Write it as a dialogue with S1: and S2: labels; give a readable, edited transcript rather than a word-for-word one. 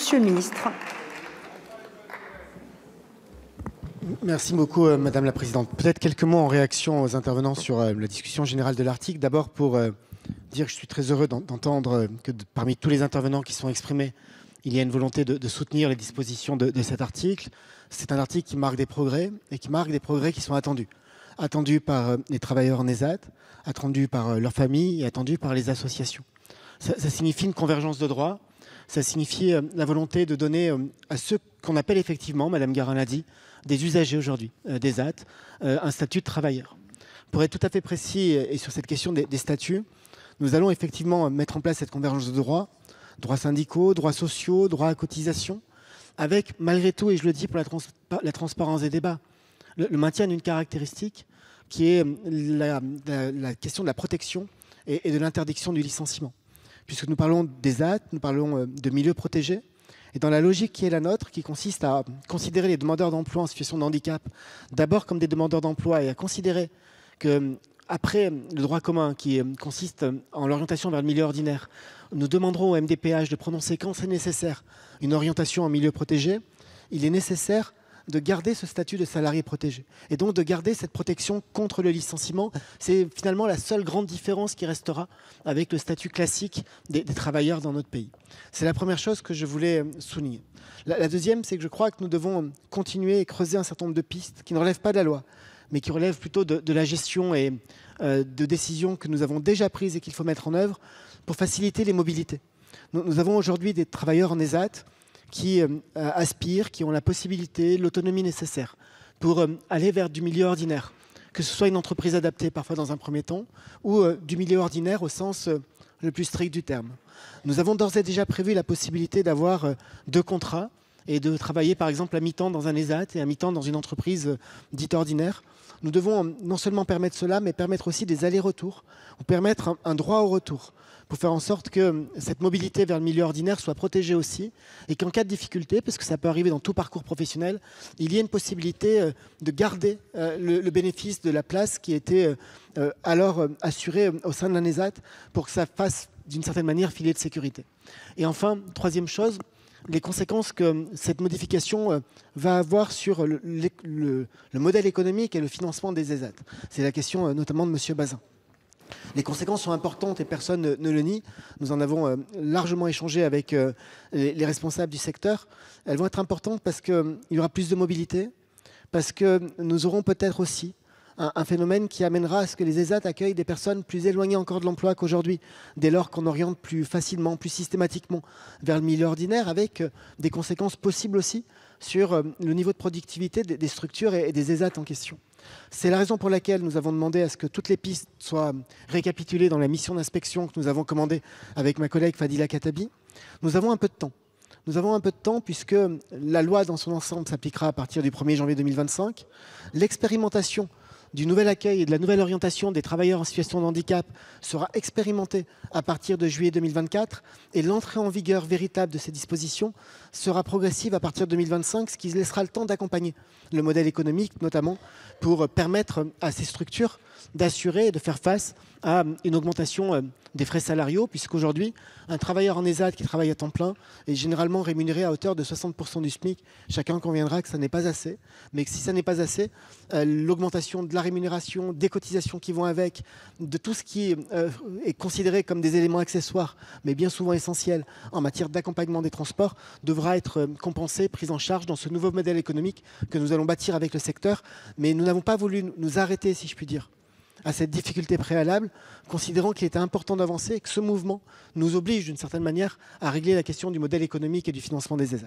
S1: Monsieur le ministre.
S2: Merci beaucoup, Madame la Présidente. Peut-être quelques mots en réaction aux intervenants sur la discussion générale de l'article. D'abord, pour dire que je suis très heureux d'entendre que parmi tous les intervenants qui sont exprimés, il y a une volonté de soutenir les dispositions de cet article. C'est un article qui marque des progrès, et qui marque des progrès qui sont attendus. Attendus par les travailleurs en ESAT, attendus par leurs familles et attendus par les associations. Ça signifie une convergence de droits, ça signifie la volonté de donner à ceux qu'on appelle effectivement, Madame Garin l'a dit, des usagers aujourd'hui, des ESAT, un statut de travailleur. Pour être tout à fait précis, et sur cette question des statuts, nous allons effectivement mettre en place cette convergence de droits syndicaux, droits sociaux, droits à cotisation, avec malgré tout, et je le dis pour la transparence des débats, le maintien d'une caractéristique qui est la question de la protection et de l'interdiction du licenciement. Puisque nous parlons des ESAT, nous parlons de milieux protégés, et dans la logique qui est la nôtre, qui consiste à considérer les demandeurs d'emploi en situation de handicap d'abord comme des demandeurs d'emploi et à considérer que après le droit commun qui consiste en l'orientation vers le milieu ordinaire, nous demanderons au MDPH de prononcer quand c'est nécessaire une orientation en milieu protégé, il est nécessaire de garder ce statut de salarié protégé et donc de garder cette protection contre le licenciement. C'est finalement la seule grande différence qui restera avec le statut classique des travailleurs dans notre pays. C'est la première chose que je voulais souligner. La deuxième, c'est que je crois que nous devons continuer et creuser un certain nombre de pistes qui ne relèvent pas de la loi, mais qui relèvent plutôt de la gestion et de décisions que nous avons déjà prises et qu'il faut mettre en œuvre pour faciliter les mobilités. Nous avons aujourd'hui des travailleurs en ESAT qui aspirent, qui ont la possibilité, l'autonomie nécessaire pour aller vers du milieu ordinaire, que ce soit une entreprise adaptée parfois dans un premier temps, ou du milieu ordinaire au sens le plus strict du terme. Nous avons d'ores et déjà prévu la possibilité d'avoir 2 contrats et de travailler par exemple à mi-temps dans un ESAT et à mi-temps dans une entreprise dite ordinaire. Nous devons non seulement permettre cela, mais permettre aussi des allers-retours, ou permettre un droit au retour, pour faire en sorte que cette mobilité vers le milieu ordinaire soit protégée aussi, et qu'en cas de difficulté, parce que ça peut arriver dans tout parcours professionnel, il y ait une possibilité de garder le bénéfice de la place qui était alors assurée au sein de un ESAT, pour que ça fasse d'une certaine manière filet de sécurité. Et enfin, troisième chose, les conséquences que cette modification va avoir sur le modèle économique et le financement des ESAT. C'est la question notamment de M. Bazin. Les conséquences sont importantes et personne ne le nie. Nous en avons largement échangé avec les responsables du secteur. Elles vont être importantes parce qu'il y aura plus de mobilité, parce que nous aurons peut-être aussi un phénomène qui amènera à ce que les ESAT accueillent des personnes plus éloignées encore de l'emploi qu'aujourd'hui, dès lors qu'on oriente plus facilement, plus systématiquement vers le milieu ordinaire, avec des conséquences possibles aussi sur le niveau de productivité des structures et des ESAT en question. C'est la raison pour laquelle nous avons demandé à ce que toutes les pistes soient récapitulées dans la mission d'inspection que nous avons commandée avec ma collègue Fadila Khattabi. Nous avons un peu de temps. Nous avons un peu de temps puisque la loi dans son ensemble s'appliquera à partir du 1er janvier 2025. L'expérimentation du nouvel accueil et de la nouvelle orientation des travailleurs en situation de handicap sera expérimentée à partir de juillet 2024 et l'entrée en vigueur véritable de ces dispositions sera progressive à partir de 2025, ce qui laissera le temps d'accompagner le modèle économique, notamment pour permettre à ces structures d'assurer et de faire face à une augmentation des frais salariaux, puisqu'aujourd'hui, un travailleur en ESAT qui travaille à temps plein est généralement rémunéré à hauteur de 60% du SMIC. Chacun conviendra que ça n'est pas assez, mais que si ça n'est pas assez, l'augmentation de la rémunération, des cotisations qui vont avec, de tout ce qui est considéré comme des éléments accessoires, mais bien souvent essentiels en matière d'accompagnement des transports, devra être compensé, pris en charge dans ce nouveau modèle économique que nous allons bâtir avec le secteur. Mais nous n'avons pas voulu nous arrêter, si je puis dire, à cette difficulté préalable, considérant qu'il était important d'avancer et que ce mouvement nous oblige d'une certaine manière à régler la question du modèle économique et du financement des ESAT.